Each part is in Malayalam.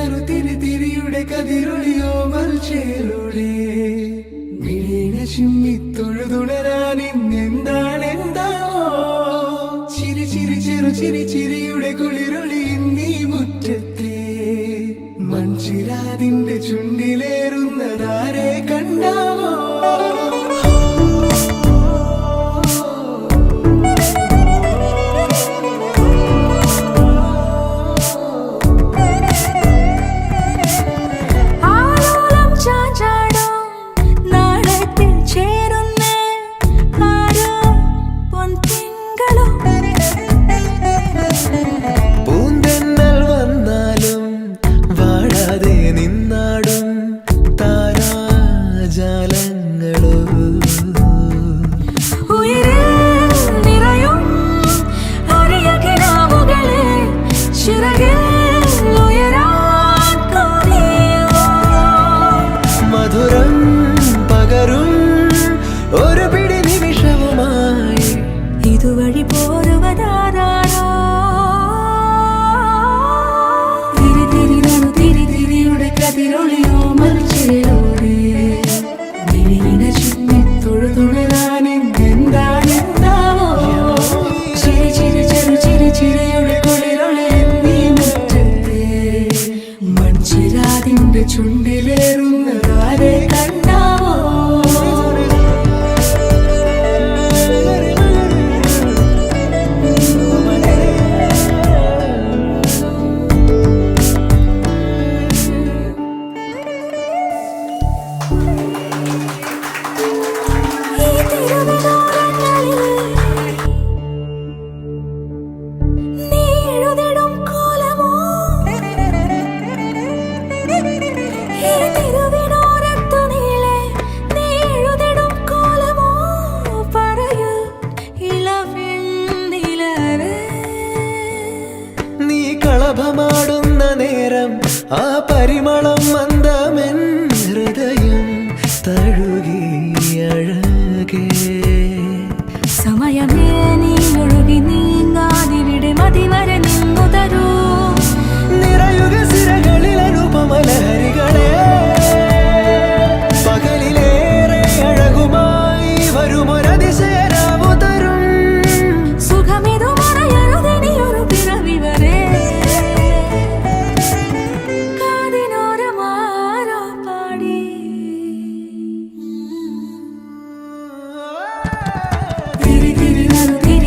നറുതിരി തിരിയുടെ കതിരൊളിയോ മൽച്ചേരുടെ മിഴിനെ ചിമ്മി തൊഴുതുണരാൻ ഇന്നെന്താണെന്താവോ ചിരി ചിരി ചെറു ചിരിയുടെ കുളിരൊളി നീ മുറ്റത്തെ മൺചിരാതിന്റെ ചുണ്ടിലേറുന്നതാരെ കണ്ടാവോ മധുരം പകരും ഒരു പിടി നിമിഷവുമായി ഇതുവഴി പോരുവതാരോ തിരിയുടെ കതിരൊളിയോ മൽച്ചേരോടെ മിഴിനെ ചുമ്മി തൊഴുതുണരാൻ എന്താണെന്താവോ ചിരിയുടെ കുളിരൊളി നീ മുറ്റത്തെ മൺചിരാതിന്റെ ചുണ്ടിലേറുന്നതാരെ കണ്ടാവോ കളഭമാടുന്ന നേരം ആ പരിമളം മന്ദമെൻ ഹൃദയം തഴുകി അഴകേ സമയമേ നീ ഒഴുകി നീങ്ങാതിവിടെ മതിവരെ നിന്നു തരൂ നിറയുക സിരകളിൽ അനുപമലഹരികളെ പകലിലേറെ അഴകുമായി വരുമൊരതിശയരാവു തരും സുഖമിതു മറയരുതെനിയൊരു പിറവി വരെ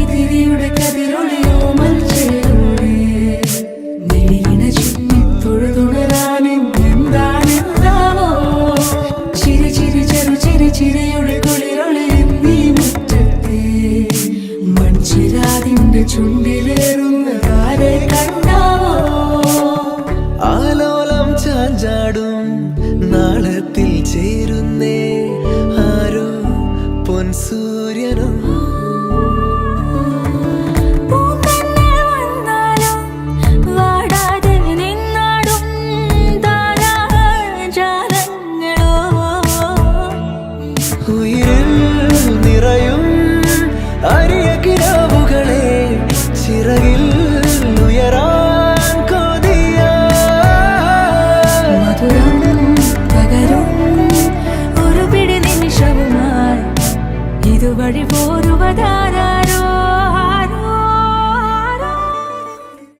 തിരിയുടെ കതിരൊളിയോ മൽച്ചേരോടെ മിഴിനെ ചുമ്മി തൊഴുതുണരാൻ എന്താണെന്താവോ ചിരിയുടെ കുളിരൊളി നീ മുറ്റത്തെ മൺചിരാതിന്റെ ചുണ്ടി